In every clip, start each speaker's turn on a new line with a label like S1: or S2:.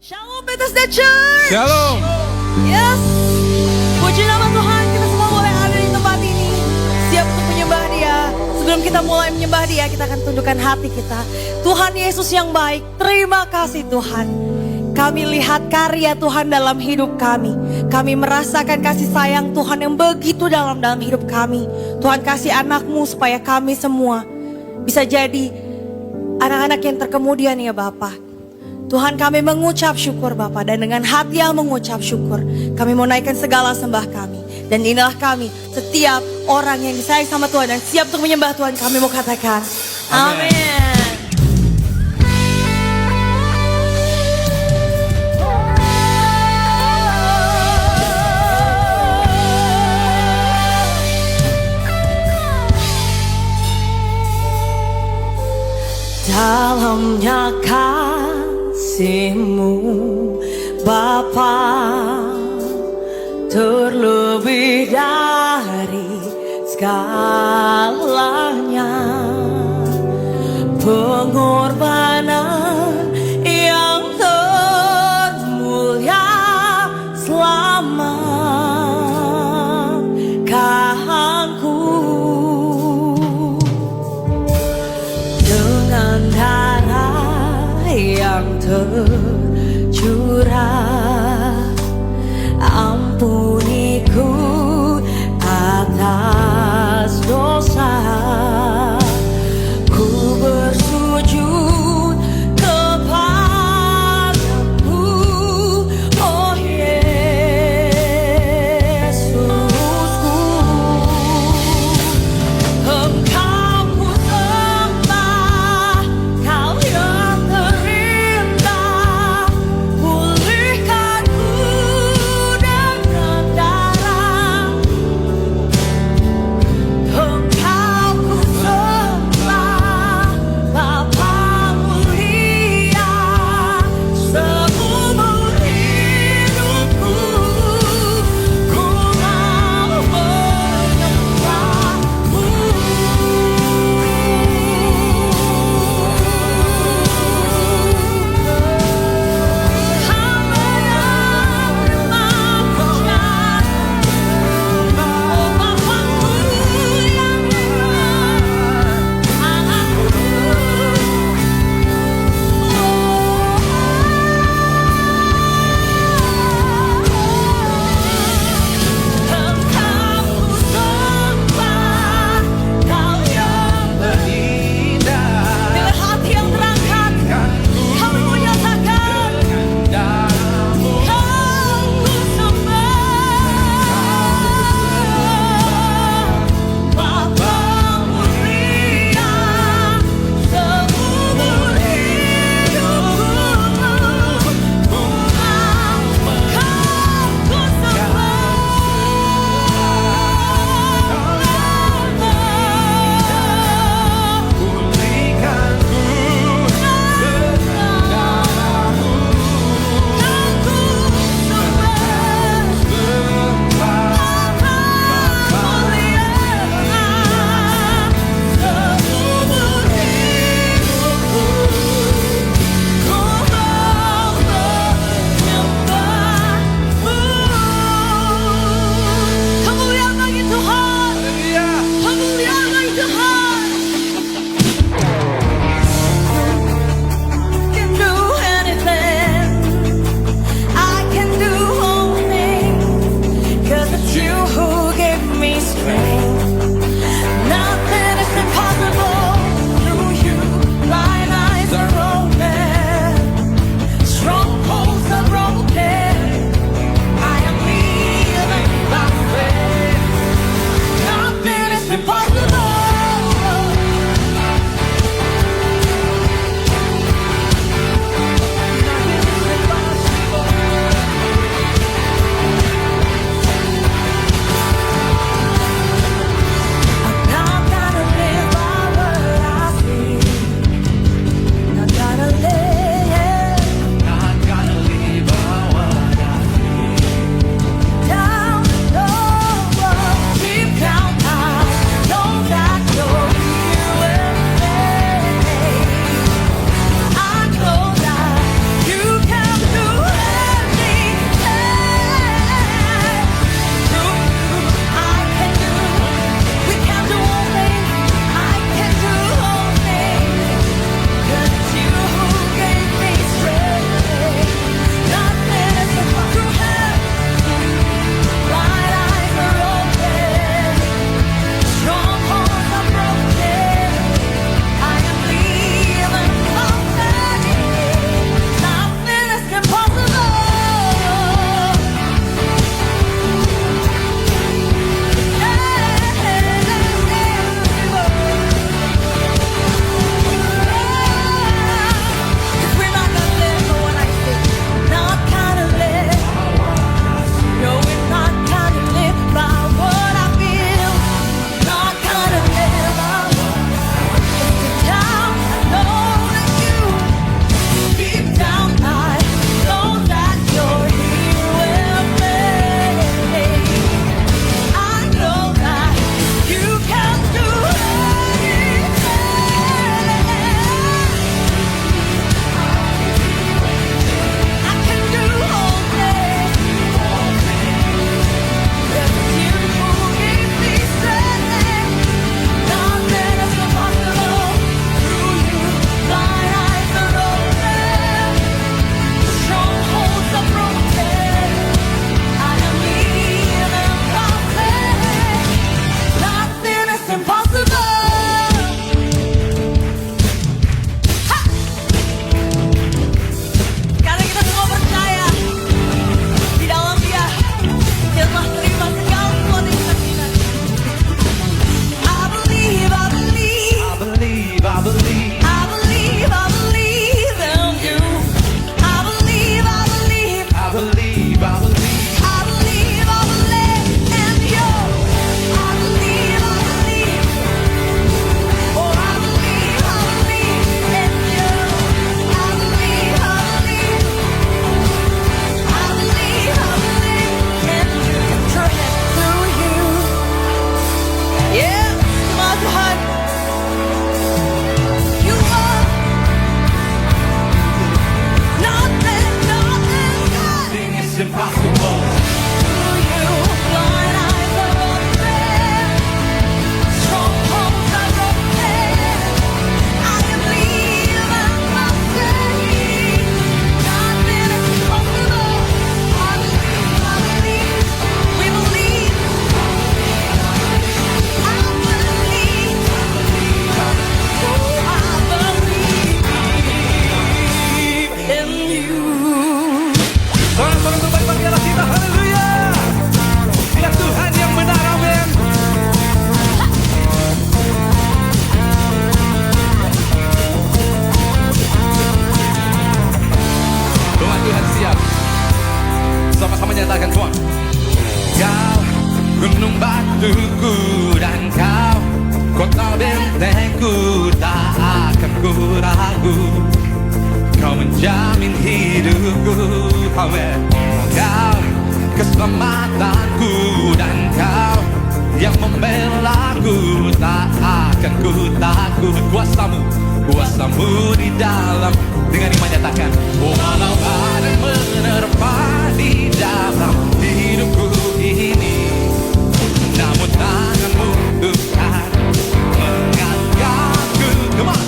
S1: Shalom Bethesda Church.
S2: Shalom.
S1: Yes. Puji nama Tuhan, kita semua boleh ada di tempat ini. Siap untuk menyembah Dia. Sebelum kita mulai menyembah Dia, kita akan tundukkan hati kita. Tuhan Yesus yang baik, terima kasih Tuhan. Kami lihat karya Tuhan dalam hidup kami. Kami merasakan kasih sayang Tuhan yang begitu dalam hidup kami. Tuhan kasih anak-Mu supaya kami semua bisa jadi anak-anak yang terkemudian ya Bapa. Tuhan, kami mengucap syukur Bapa, dan dengan hati yang mengucap syukur kami mau naikkan segala sembah kami. Dan inilah kami, setiap orang yang disayang sama Tuhan dan siap untuk menyembah Tuhan, kami mau katakan amin. Dalamnya kasih-Mu Bapa, terlebih dari segalanya, pengorbanan yang termulia selama kahangku. Dengan darah yang tercurah, ampuniku atas dosa. Ku bersujud kepadamu, oh Yesusku. Engkau ku sembah, Kau yang terindah, pulihkan
S2: nyatakan semua. Kau gunung batuku dan kau kota bentengku, tak akan ku ragu. Kau menjamin hidupku, amin. Kau keselamatanku dan kau yang membelaku, tak akan ku takut. Kuasamu di dalam, dengan iman nyatakan, walau badai menerpa di dalam hidupku ini, namun tanganmu Tuhan mengangkatku. Come on.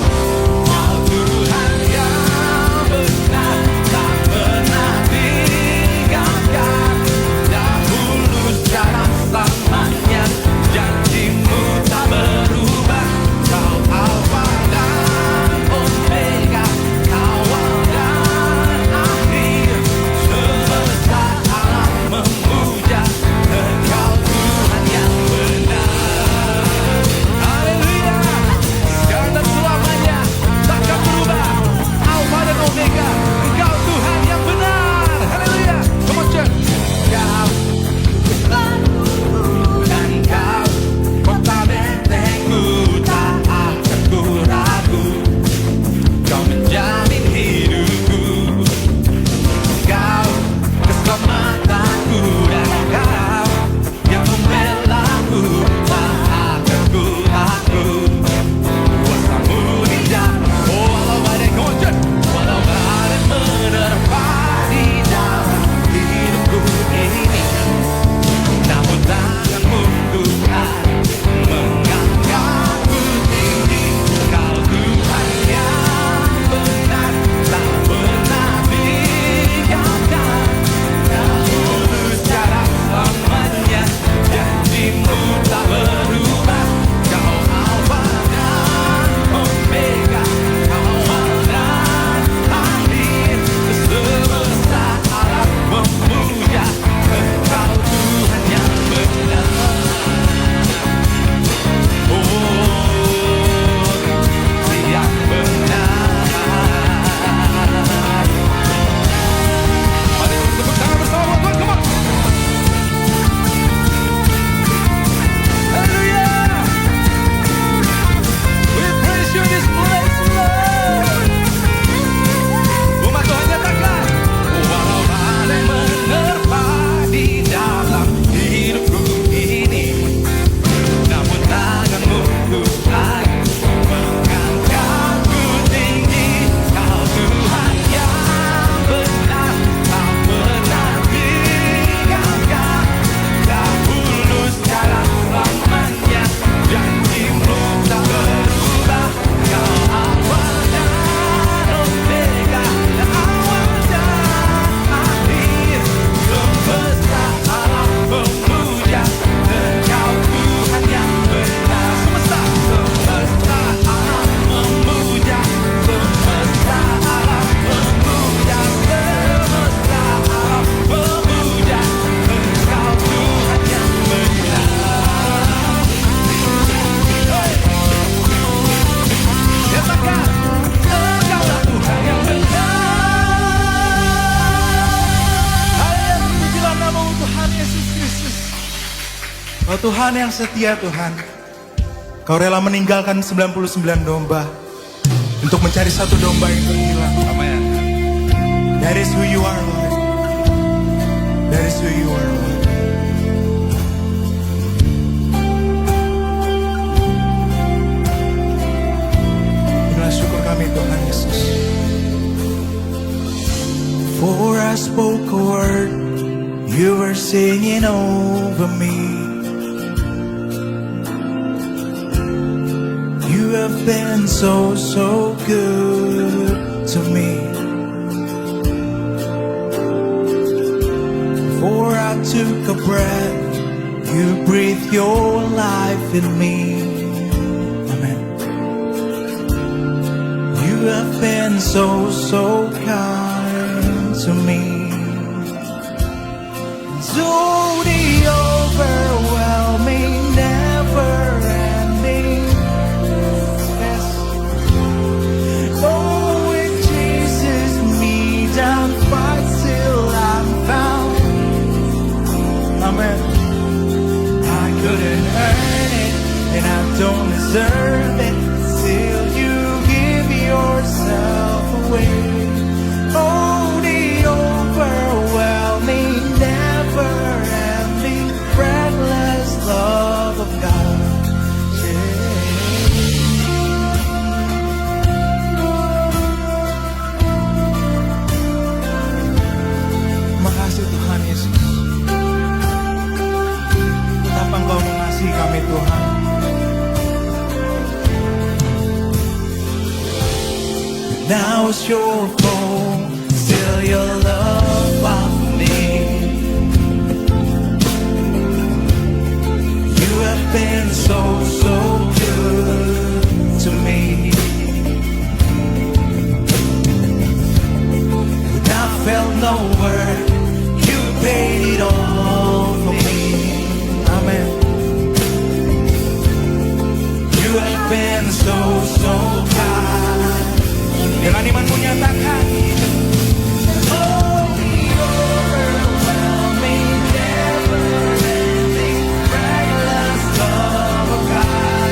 S2: Kau Tuhan yang benar, tak pernah tinggalkan, dahulu sekarang selamanya, janjimu tak berubah. Kau Alfa dan Omega, awal dan akhir, semesta alam memuja Engkau Tuhan yang benar. Haleluya. Sekarang dan selamanya takkan berubah. Alfa dan Omega, Engkau Tuhan yang benar. Haleluya. Come on church. Kau dan kau kota bentengku, tak akan ku ragu. Kau menjamin hidupku, kau keselamatanku dan kau yang membelaku, tak akan ku takut. Kuasamu di dalam, walau badai, come on church. Walau badai menerpa di dalam hidupku ini, namun tanganmu Tuhan mengangkatku tinggi. Kau Tuhan yang benar, tak pernah tinggalkan, dahulu sekarang selamanya, janjimu tak berubah. Kau Alfa dan Omega, awal dan akhir, semesta alam memuja Engkau Tuhan yang benar. Yang benar. Mari tepuk tangan bersama buat Tuhan, come on. Haleluya. We praise you in this place, Lord. Umat Tuhan nyatakan, walau badai menerpa di dalam hidupku ini, namun tanganmu Tuhan mengangkatku tinggi. Kau Tuhan yang benar, tak pernah tinggalkan, dahulu sekarang selamanya, janjimu tak berubah. Kau Alfa dan Omega, awal dan akhir, semesta alam memuja Engkau Tuhan yang benar. Semesta alam memuja, semesta alam memuja, semesta alam memuja Engkau Tuhan yang benar. Nyatakan, Engkaulah Tuhan yang benar.
S3: Haleluya, pujilah nama-Mu Tuhan Yesus Kristus. Oh Tuhan yang setia Tuhan, Kau rela meninggalkan 99 domba untuk mencari satu domba yang hilang.
S2: Amen.
S3: That is who you are, Lord. That is who you are, Lord. Inilah syukur kami Tuhan Yesus. For I spoke a word, you were singing over me. You have been so, so good to me. Before I took a breath, you breathed your life in me. Amen. You have been so, so kind to me. So the overwhelming, never-ending, yes. Oh, it chases me down, fights till I'm found. Tuhan. Now it's your fault, still your love for me. You have been so good to me. When I felt no word, you paid it all for me. Amen. You have been so kind. Dengan iman menyatakan, oh, the overwhelming, never-ending, reckless love of God.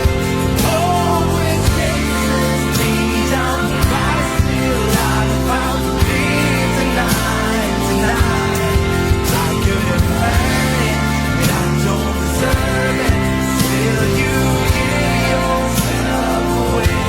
S3: Oh, it chases me down, but still I found me tonight. I couldn't earn it, and I don't deserve it. Still you give yourself away.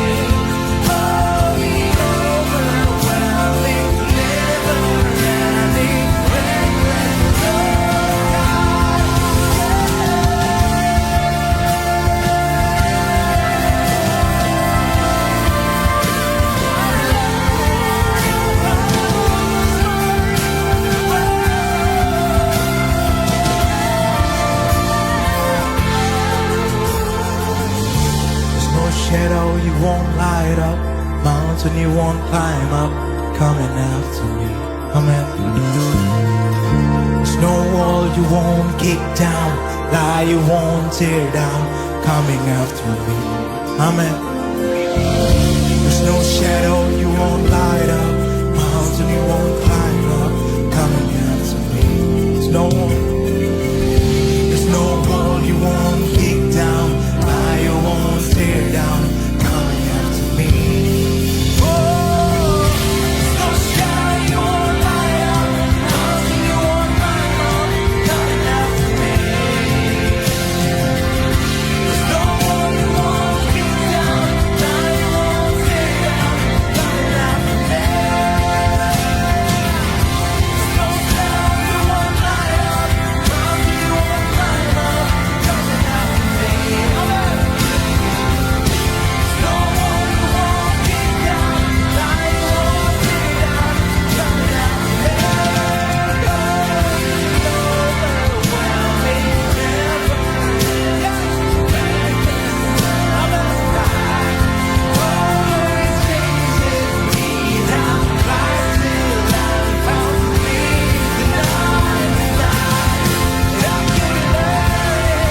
S3: Shadow you won't light up, mountain you won't climb up, coming after me. Amen. There's no wall you won't kick down, lie you won't tear down, coming after me. Amen. There's no shadow you won't light up, mountain you won't climb up, coming after me. There's no wall you won't kick down, lie you won't tear down, coming after me. Oh, there's no shadow you won't light up, mountain you won't climb up, coming after me. There's no wall you won't kick down, lie you won't tear down, coming after me. There's no shadow you won't light up, mountain you won't climb up, coming after me. Amen. No one you won't kick down, lie you won't tear down, coming after me. Overwhelming, always chases me down, but still I found me tonight. I couldn't earn it,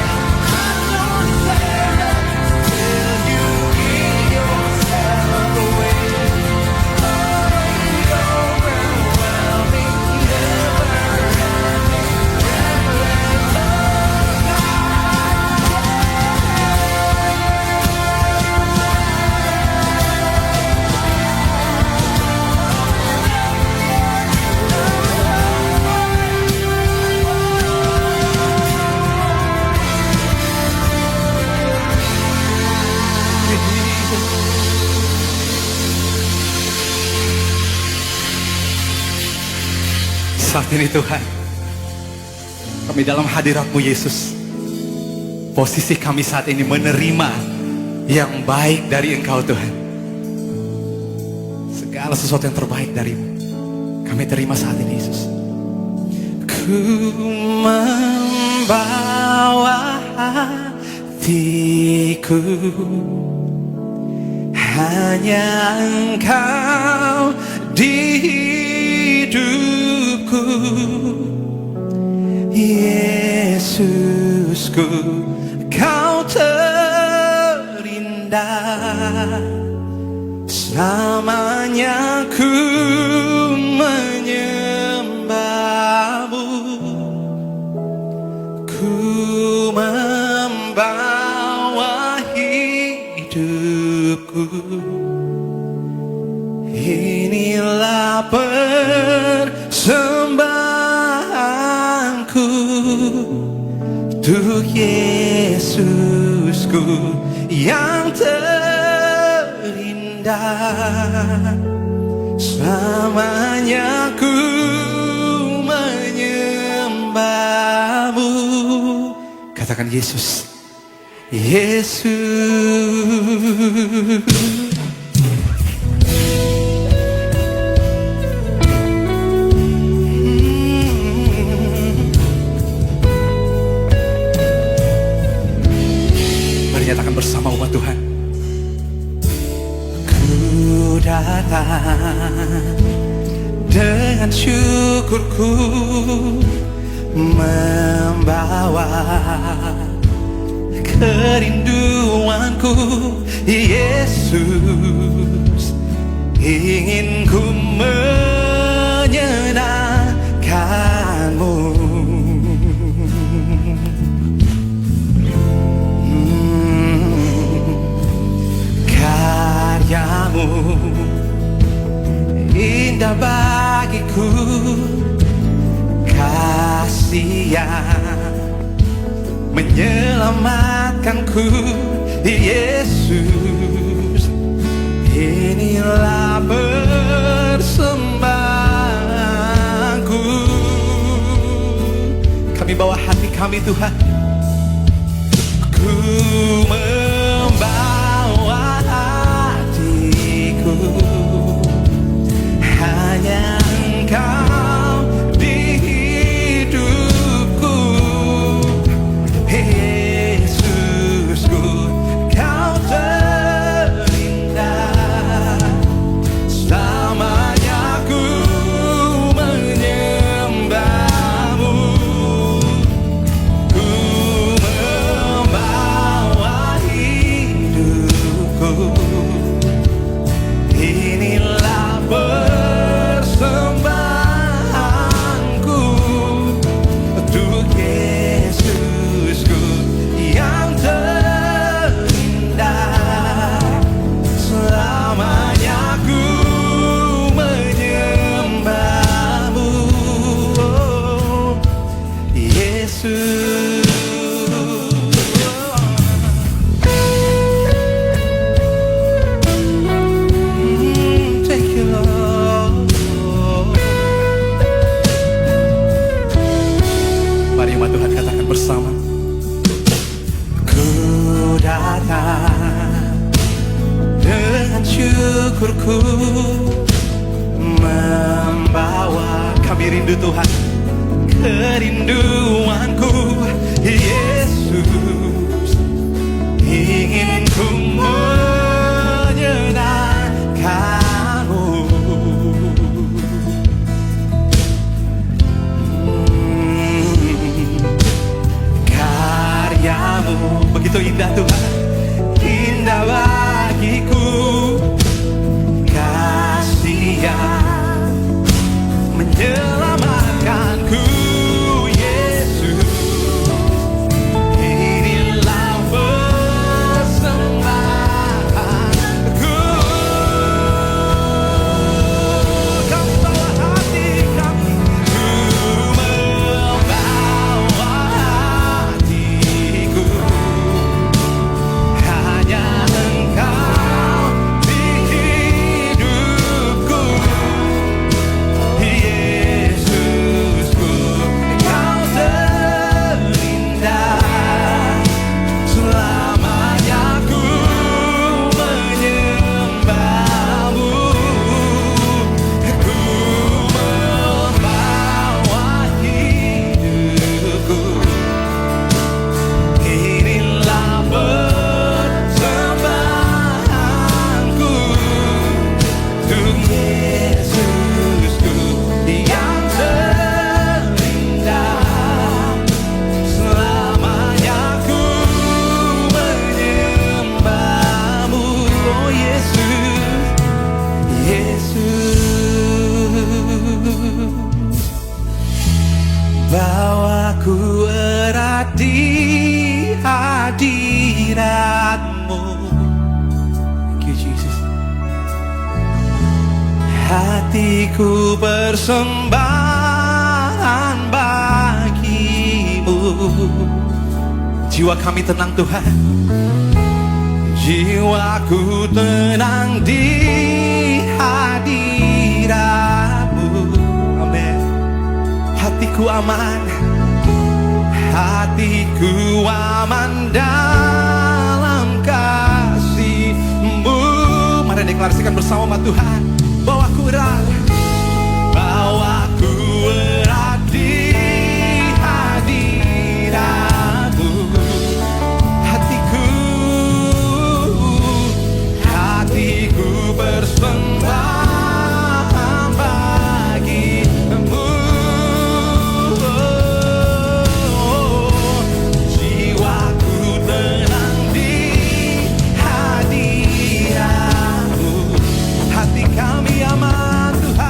S3: I don't deserve it. Still you give yourself away. Overwhelming, never-ending, reckless Saat ini Tuhan, kami dalam hadirat-Mu Yesus. Posisi kami saat ini menerima yang baik dari Engkau Tuhan. Segala sesuatu yang terbaik dari-Mu kami terima saat ini Yesus. Ku membawa hatiku, hanya Engkau di hidupku, Yesusku, Kau terindah. Selamanya ku menyembah-Mu, ku membawa hidupku. Inilah persembahanku untuk Yesusku yang terindah. Selamanya ku menyembah-Mu. Katakan Yesus, Yesus. Mari nyatakan bersama umat Tuhan. Ku datang dengan syukurku, membawa kerinduanku. Yesus, ingin ku menyenangkanmu. Karyamu indah bagiku, kasih yang menyelamatkanku. Yesus, inilah persembahanku. Kami bawa hati kami Tuhan. Ku membawa hatiku, hanya Engkau di hidupku. Yesusku, Kau terindah, selamanya ku menyembahmu. Ku membawa hidupku, inilah persembahanku untuk Yesusku yang terindah. Selamanya ku menyembahmu, oh, Yesus. Thank you, Lord. Mari umat Tuhan katakan bersama. Ku datang dengan syukurku, membawa, kami rindu Tuhan, kerinduanku. Yesus, ingin ku menyenangkanmu. Karyamu begitu indah Tuhan, indah bagiku, kasih yang menyelamatkanku. Yesus, inilah persembahanku. Kau bawa hati kami, ku membawa hatiku, hanya Engkau di hidupku. Yesusku, Kau terindah, selamanya ku menyembahmu. Ku membawa hidupku, inilah persembahanku untuk Yesusku yang terindah. Selamanya ku menyembahmu, oh Yesus, Yesus. Bawaku erat di hadiratmu. Thank you, Jesus. Hatiku persembahan bagimu. Jiwa kami tenang Tuhan, jiwaku tenang di hadiratmu. Amin. Hatiku aman, hatiku aman dan deklarasikan bersama Tuhan bahwa ku erat di hadiratmu. Hatiku bersembahan bagimu. Jiwaku tenang di hadiratmu. Hati kami aman Tuhan.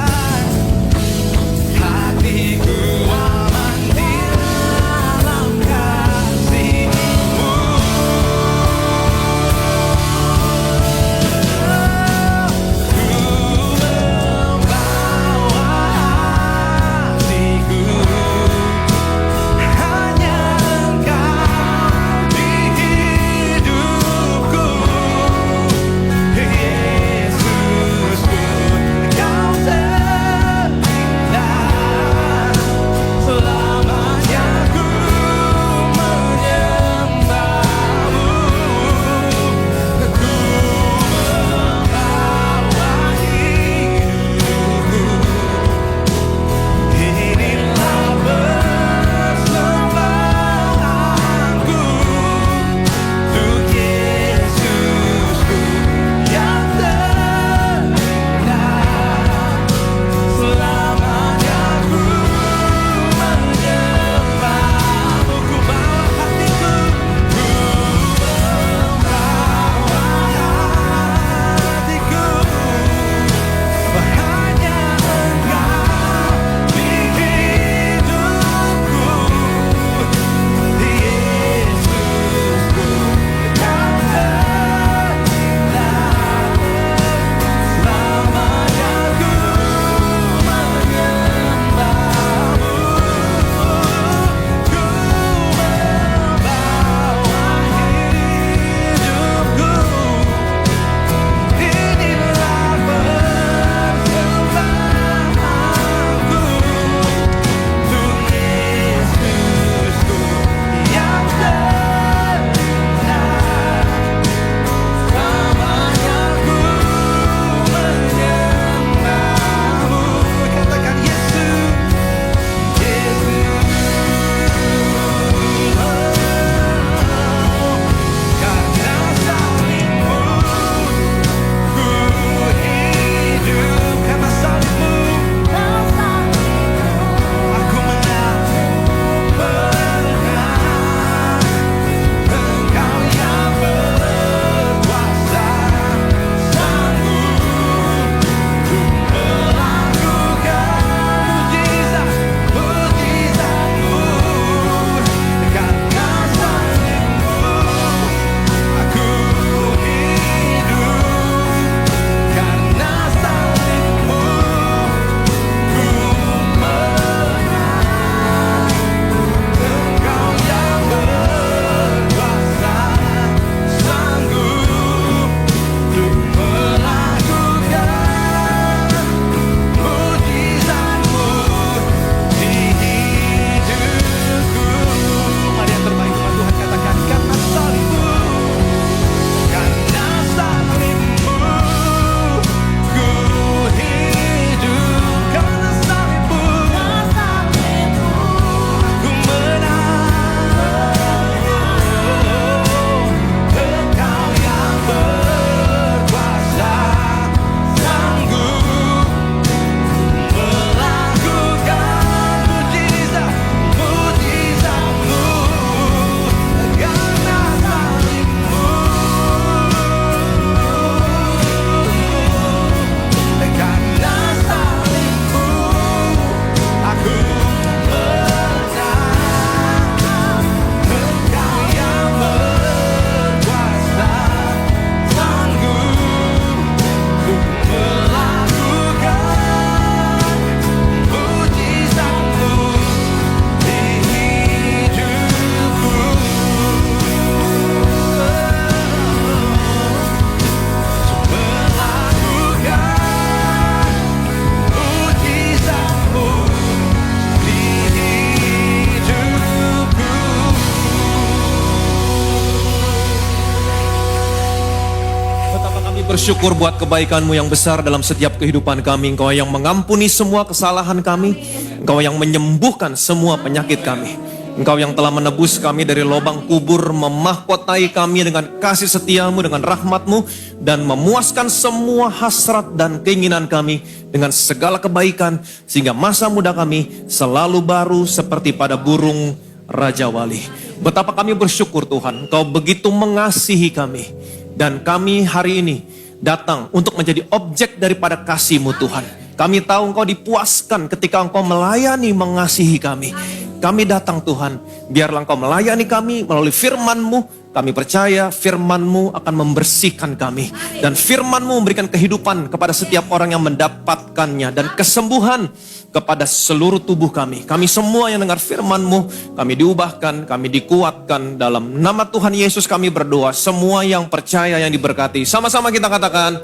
S4: bersyukur buat kebaikan-Mu yang besar dalam setiap kehidupan kami. Engkau yang mengampuni semua kesalahan kami. Engkau yang menyembuhkan semua penyakit kami. Engkau yang telah menebus kami dari lubang kubur, memahkotai kami dengan kasih setia-Mu, dengan rahmat-Mu, dan memuaskan semua hasrat dan keinginan kami dengan segala kebaikan, sehingga masa muda kami selalu baru seperti pada burung Raja Wali. Betapa kami bersyukur Tuhan, Engkau begitu mengasihi kami, dan kami hari ini datang untuk menjadi objek daripada kasih-Mu Tuhan. Kami tahu Engkau dipuaskan ketika Engkau melayani, mengasihi kami. Kami datang Tuhan, biarlah Engkau melayani kami melalui firman-Mu. Kami percaya firman-Mu akan membersihkan kami. Dan firman-Mu memberikan kehidupan kepada setiap orang yang mendapatkannya. Dan kesembuhan kepada seluruh tubuh kami. Kami semua yang dengar firman-Mu, kami diubahkan, kami dikuatkan. Dalam nama Tuhan Yesus kami berdoa. Semua yang percaya, yang diberkati. Sama-sama kita katakan,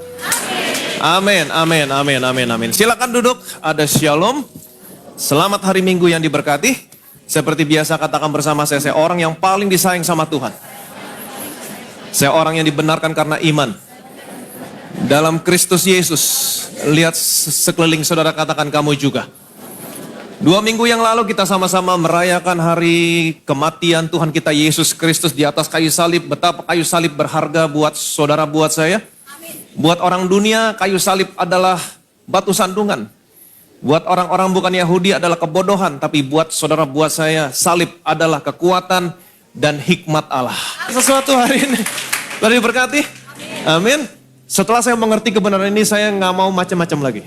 S4: amin, amin, amin, amin, amin. Silakan duduk, ada shalom. Selamat hari Minggu yang diberkati. Seperti biasa katakan bersama saya orang yang paling disayang sama Tuhan. Saya orang yang dibenarkan karena iman. Dalam Kristus Yesus. Lihat sekeliling saudara, katakan kamu juga. 2 minggu yang lalu kita sama-sama merayakan hari kematian Tuhan kita Yesus Kristus di atas kayu salib. Betapa kayu salib berharga buat saudara, buat saya. Buat orang dunia, kayu salib adalah batu sandungan. Buat orang-orang bukan Yahudi adalah kebodohan. Tapi buat saudara, buat saya, salib adalah kekuatan dan hikmat Allah. Sesuatu hari ini. Lalu diberkati? Amin. Setelah saya mengerti kebenaran ini, saya nggak mau macam-macam lagi.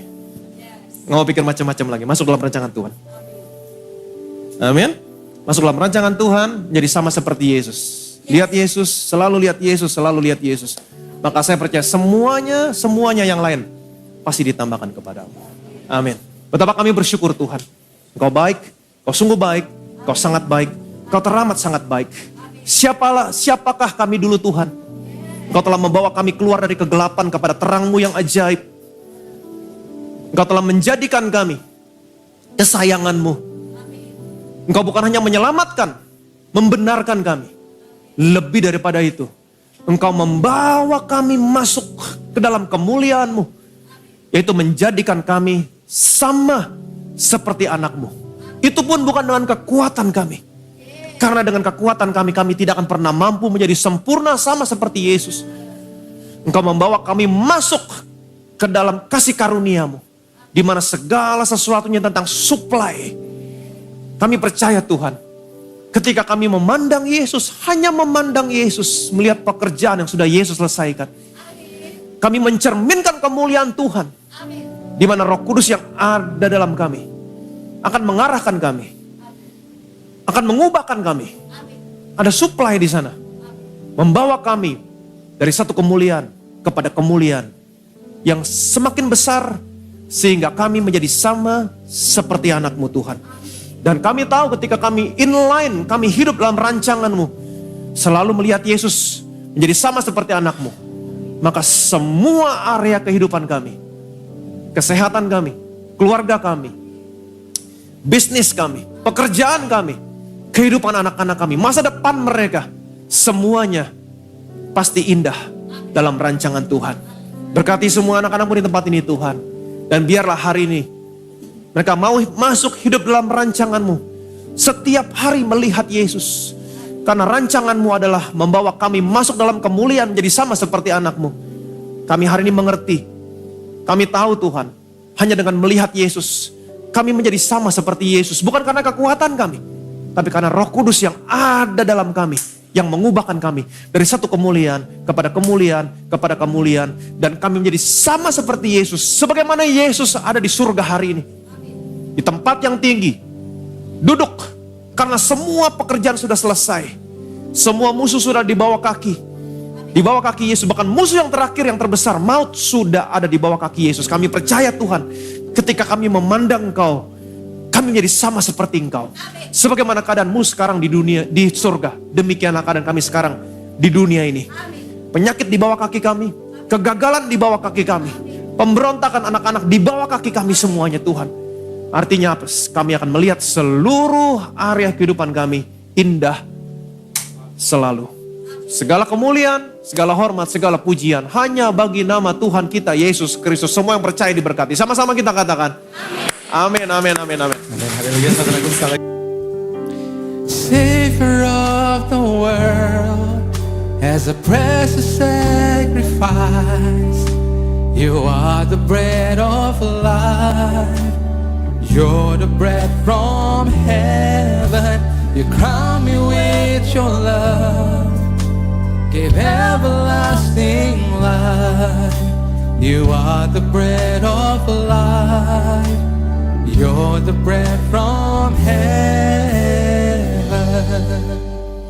S4: Nggak mau pikir macam-macam lagi. Masuk dalam rancangan Tuhan. Amin. Masuk dalam rancangan Tuhan, jadi sama seperti Yesus. Lihat Yesus, selalu lihat Yesus, selalu lihat Yesus. Maka saya percaya semuanya yang lain pasti ditambahkan kepadamu. Amin. Betapa kami bersyukur Tuhan. Engkau baik, Engkau sungguh baik, Engkau sangat baik, Engkau teramat sangat baik. Siapakah kami dulu Tuhan? Engkau telah membawa kami keluar dari kegelapan kepada terang-Mu yang ajaib. Engkau telah menjadikan kami kesayangan-Mu. Engkau bukan hanya menyelamatkan, membenarkan kami. Lebih daripada itu, Engkau membawa kami masuk ke dalam kemuliaan-Mu. Yaitu menjadikan kami sama seperti anak-Mu. Itu pun bukan dengan kekuatan kami. Karena dengan kekuatan kami tidak akan pernah mampu menjadi sempurna sama seperti Yesus. Engkau membawa kami masuk ke dalam kasih karunia-Mu. Di mana segala sesuatunya tentang supply. Kami percaya Tuhan. Ketika kami memandang Yesus, hanya memandang Yesus. Melihat pekerjaan yang sudah Yesus selesaikan. Kami mencerminkan kemuliaan Tuhan. Di mana Roh Kudus yang ada dalam kami akan mengarahkan kami, akan mengubahkan kami. Ada supply di sana, membawa kami dari satu kemuliaan kepada kemuliaan yang semakin besar, sehingga kami menjadi sama seperti anak-Mu Tuhan. Dan kami tahu ketika kami inline, kami hidup dalam rancangan-Mu, selalu melihat Yesus menjadi sama seperti anak-Mu, maka semua area kehidupan kami, kesehatan kami, keluarga kami, bisnis kami, pekerjaan kami, kehidupan anak-anak kami, masa depan mereka, semuanya pasti indah dalam rancangan Tuhan. Berkati semua anak-anak-Mu di tempat ini Tuhan. Dan biarlah hari ini mereka mau masuk hidup dalam rancangan-Mu. Setiap hari melihat Yesus. Karena rancangan-Mu adalah membawa kami masuk dalam kemuliaan menjadi sama seperti anak-Mu. Kami hari ini mengerti. Kami tahu Tuhan, hanya dengan melihat Yesus, kami menjadi sama seperti Yesus. Bukan karena kekuatan kami, tapi karena Roh Kudus yang ada dalam kami, yang mengubahkan kami dari satu kemuliaan kepada kemuliaan kepada kemuliaan. Dan kami menjadi sama seperti Yesus. Sebagaimana Yesus ada di surga hari ini. Di tempat yang tinggi, duduk, karena semua pekerjaan sudah selesai. Semua musuh sudah di bawah kaki. Di bawah kaki Yesus, bahkan musuh yang terakhir yang terbesar, maut, sudah ada di bawah kaki Yesus. Kami percaya Tuhan, ketika kami memandang Engkau, kami menjadi sama seperti Engkau. Sebagaimana keadaanmu sekarang di dunia, di surga, demikianlah keadaan kami sekarang di dunia ini. Penyakit di bawah kaki kami, kegagalan di bawah kaki kami, pemberontakan anak-anak di bawah kaki kami semuanya Tuhan. Artinya apa? Kami akan melihat seluruh area kehidupan kami indah selalu. segala kemuliaan, segala hormat, segala pujian hanya bagi nama Tuhan kita Yesus Kristus. Semua yang percaya diberkati. Sama-sama kita katakan. Amin, amin, amin, amin.
S2: Haleluya, saudaraku sekali lagi. Savior of the world, as a precious sacrifice, you are the bread of life. You're the bread from heaven. You crown me with your love, give everlasting life. You are the bread of life. You're the bread from heaven.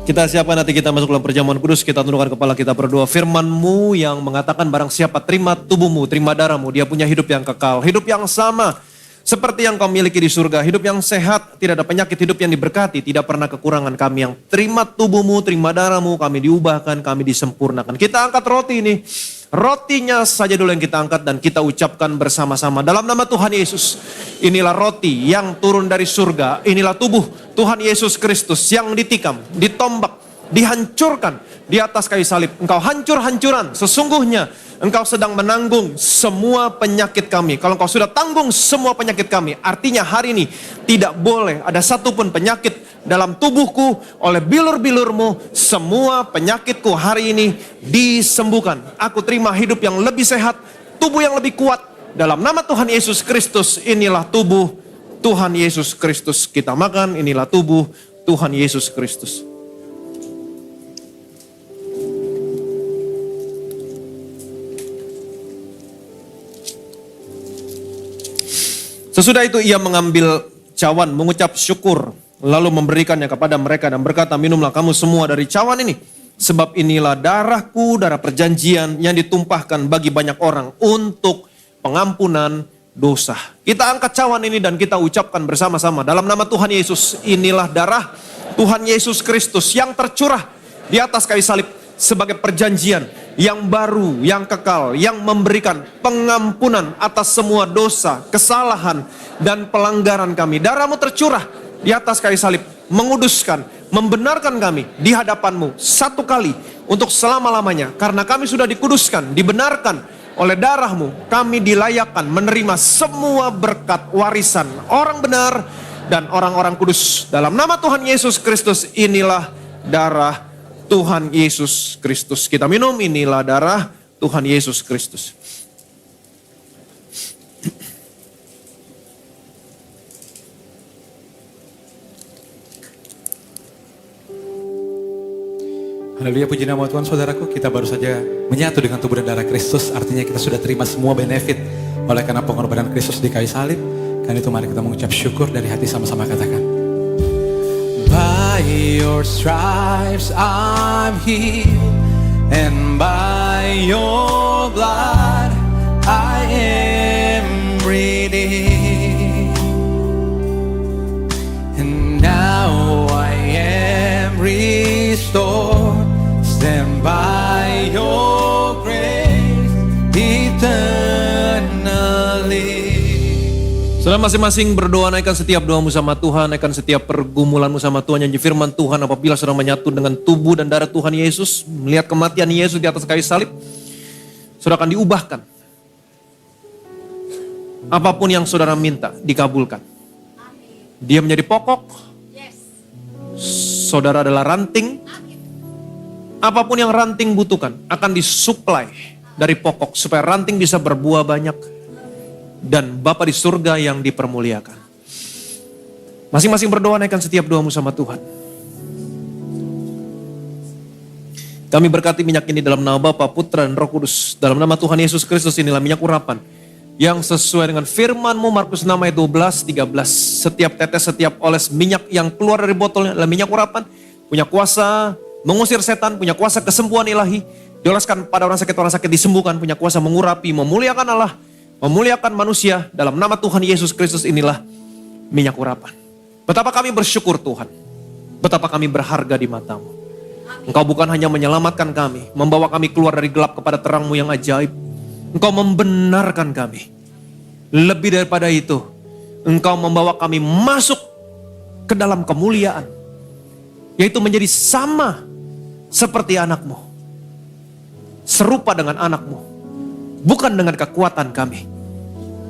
S4: Kita siapkan hati kita masuk dalam perjamuan kudus. Kita tundukkan kepala kita berdoa. Firman-Mu yang mengatakan barang siapa terima tubuhmu, terima darahmu, dia punya hidup yang kekal, hidup yang sama seperti yang kau miliki di surga. Hidup yang sehat, tidak ada penyakit, hidup yang diberkati, tidak pernah kekurangan. Kami yang terima tubuhmu, terima darahmu, kami diubahkan, kami disempurnakan. Kita angkat roti ini. Rotinya saja dulu yang kita angkat dan kita ucapkan bersama-sama. Dalam nama Tuhan Yesus, inilah roti yang turun dari surga. Inilah tubuh Tuhan Yesus Kristus yang ditikam, ditombak, dihancurkan di atas kayu salib. Engkau hancur-hancuran, sesungguhnya engkau sedang menanggung semua penyakit kami. Kalau engkau sudah tanggung semua penyakit kami, artinya hari ini tidak boleh ada satupun penyakit dalam tubuhku. Oleh bilur-bilurmu, semua penyakitku hari ini disembuhkan. Aku terima hidup yang lebih sehat, tubuh yang lebih kuat. Dalam nama Tuhan Yesus Kristus, inilah tubuh Tuhan Yesus Kristus. Kita makan, inilah tubuh Tuhan Yesus Kristus. Sesudah itu ia mengambil cawan, mengucap syukur, lalu memberikannya kepada mereka dan berkata, minumlah kamu semua dari cawan ini. Sebab inilah darahku, darah perjanjian yang ditumpahkan bagi banyak orang untuk pengampunan dosa. Kita angkat cawan ini dan kita ucapkan bersama-sama. Dalam nama Tuhan Yesus, inilah darah Tuhan Yesus Kristus yang tercurah di atas kayu salib sebagai perjanjian yang baru, yang kekal, yang memberikan pengampunan atas semua dosa, kesalahan, dan pelanggaran kami. Darahmu tercurah di atas kayu salib, menguduskan, membenarkan kami di hadapanmu satu kali untuk selama-lamanya. Karena kami sudah dikuduskan, dibenarkan oleh darahmu, kami dilayakkan menerima semua berkat warisan orang benar dan orang-orang kudus. Dalam nama Tuhan Yesus Kristus, inilah darah Tuhan Yesus Kristus. Kita minum, inilah darah Tuhan Yesus Kristus.
S2: Haleluya, puji nama Tuhan. Saudaraku, kita baru saja menyatu dengan tubuh dan darah Kristus. Artinya kita sudah terima semua benefit oleh karena pengorbanan Kristus di kayu salib. Karena itu mari kita mengucap syukur dari hati, sama-sama katakan. By your stripes I'm healed, and by your blood I am redeemed. And now I am restored, stand by your grace eternally.
S4: Saudara masing-masing berdoa, naikkan setiap doamu sama Tuhan, naikkan setiap pergumulanmu sama Tuhan. Yang firman Tuhan, apabila saudara menyatu dengan tubuh dan darah Tuhan Yesus, melihat kematian Yesus di atas kayu salib, saudara akan diubahkan. Apapun yang saudara minta, dikabulkan. Dia menjadi pokok, saudara adalah ranting. Apapun yang ranting butuhkan, akan disuplai dari pokok, supaya ranting bisa berbuah banyak. Dan Bapa di surga yang dipermuliakan. Masing-masing berdoa, naikkan setiap doamu sama Tuhan. Kami berkati minyak ini dalam nama Bapa, Putra, dan Roh Kudus. Dalam nama Tuhan Yesus Kristus, inilah minyak urapan yang sesuai dengan firman-Mu, Markus 6 ayat 12-13. Setiap tetes, setiap oles minyak yang keluar dari botolnya adalah minyak urapan. Punya kuasa mengusir setan, punya kuasa kesembuhan ilahi. Dioleskan pada orang sakit disembuhkan. Punya kuasa mengurapi, memuliakan Allah, memuliakan manusia. Dalam nama Tuhan Yesus Kristus, inilah minyak urapan. Betapa kami bersyukur Tuhan. Betapa kami berharga di mata-Mu. Engkau bukan hanya menyelamatkan kami, membawa kami keluar dari gelap kepada terang-Mu yang ajaib. Engkau membenarkan kami. Lebih daripada itu, Engkau membawa kami masuk ke dalam kemuliaan. Yaitu menjadi sama seperti anakmu. Serupa dengan anakmu. Bukan dengan kekuatan kami,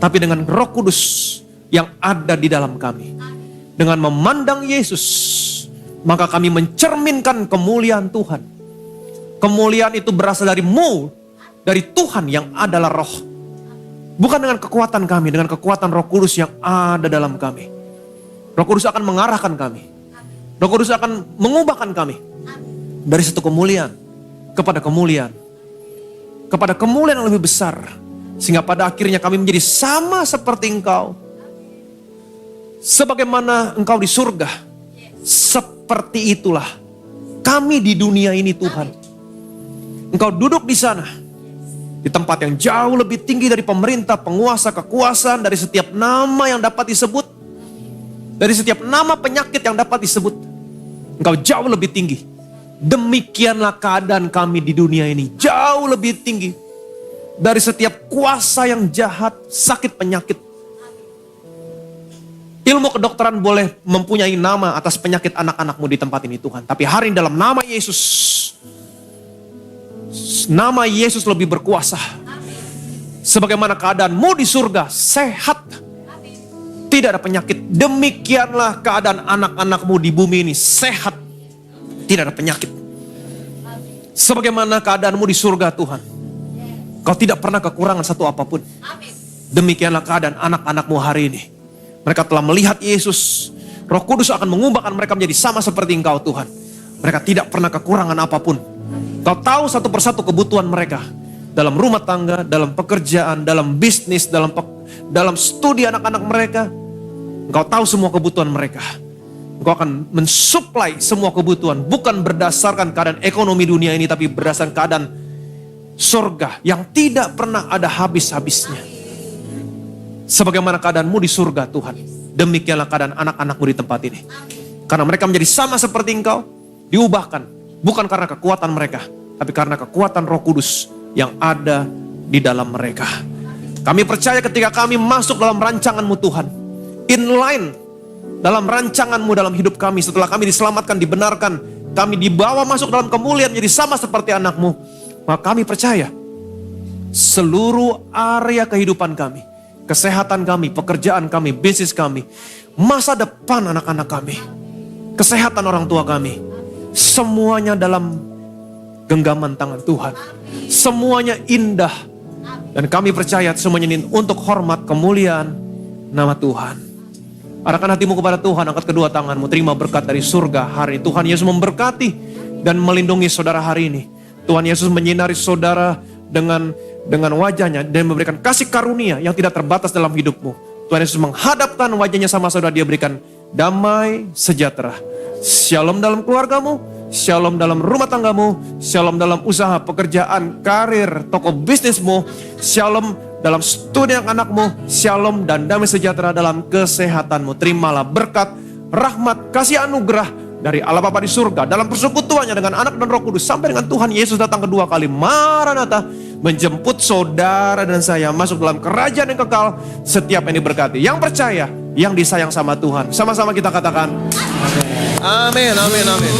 S4: tapi dengan Roh Kudus yang ada di dalam kami. Dengan memandang Yesus, maka kami mencerminkan kemuliaan Tuhan. Kemuliaan itu berasal dari-Mu, dari Tuhan yang adalah Roh. Bukan dengan kekuatan kami, dengan kekuatan Roh Kudus yang ada dalam kami. Roh Kudus akan mengarahkan kami. Roh Kudus akan mengubahkan kami dari satu kemuliaan kepada kemuliaan. Kepada kemuliaan yang lebih besar. Sehingga pada akhirnya kami menjadi sama seperti Engkau. Sebagaimana Engkau di surga. Seperti itulah kami di dunia ini Tuhan. Engkau duduk di sana. Di tempat yang jauh lebih tinggi dari pemerintah, penguasa, kekuasaan. Dari setiap nama yang dapat disebut. Dari setiap nama penyakit yang dapat disebut. Engkau jauh lebih tinggi. Demikianlah keadaan kami di dunia ini. Jauh lebih tinggi. Dari setiap kuasa yang jahat, sakit, penyakit. Ilmu kedokteran boleh mempunyai nama atas penyakit anak-anakmu di tempat ini Tuhan. Tapi hari ini dalam nama Yesus. Nama Yesus lebih berkuasa. Sebagaimana keadaanmu di surga, sehat. Tidak ada penyakit. Demikianlah keadaan anak-anakmu di bumi ini, sehat. Tidak ada penyakit. Sebagaimana keadaanmu di surga Tuhan. Kau tidak pernah kekurangan satu apapun. Demikianlah keadaan anak-anakmu hari ini. Mereka telah melihat Yesus. Roh Kudus akan mengubahkan mereka menjadi sama seperti Engkau Tuhan. Mereka tidak pernah kekurangan apapun. Kau tahu satu persatu kebutuhan mereka. Dalam rumah tangga, dalam pekerjaan, dalam bisnis, dalam studi anak-anak mereka. Engkau tahu semua kebutuhan mereka. Engkau akan mensuplai semua kebutuhan. Bukan berdasarkan keadaan ekonomi dunia ini. Tapi berdasarkan keadaan surga. Yang tidak pernah ada habis-habisnya. Sebagaimana keadaanmu di surga Tuhan. Demikianlah keadaan anak-anakmu di tempat ini. Karena mereka menjadi sama seperti Engkau. Diubahkan. Bukan karena kekuatan mereka. Tapi karena kekuatan Roh Kudus yang ada di dalam mereka. Kami percaya ketika kami masuk dalam rancangan-Mu Tuhan. Inline dalam rancangan-Mu dalam hidup kami. Setelah kami diselamatkan, dibenarkan. Kami dibawa masuk dalam kemuliaan menjadi sama seperti anak-Mu. Maka kami percaya. Seluruh area kehidupan kami. Kesehatan kami, pekerjaan kami, bisnis kami. Masa depan anak-anak kami. Kesehatan orang tua kami. Semuanya dalam genggaman tangan Tuhan. Semuanya indah. Dan kami percaya semuanya ini untuk hormat kemuliaan nama Tuhan. Arahkan hatimu kepada Tuhan, angkat kedua tanganmu, terima berkat dari surga hari ini. Tuhan Yesus memberkati dan melindungi saudara hari ini. Tuhan Yesus menyinari saudara dengan wajahnya dan memberikan kasih karunia yang tidak terbatas dalam hidupmu. Tuhan Yesus menghadapkan wajahnya sama saudara, dia berikan damai sejahtera. Shalom dalam keluargamu, shalom dalam rumah tanggamu, shalom dalam usaha, pekerjaan, karir, toko bisnismu, shalom dalam studi anak-anakmu, shalom dan damai sejahtera dalam kesehatanmu. Terimalah berkat, rahmat, kasih anugerah dari Allah Bapa di surga dalam persekutuannya dengan Anak dan Roh Kudus sampai dengan Tuhan Yesus datang kedua kali. Maranatha, menjemput saudara dan saya masuk dalam kerajaan yang kekal. Setiap yang diberkati, yang percaya, yang disayang sama Tuhan. Sama-sama kita katakan amin, amin, amin.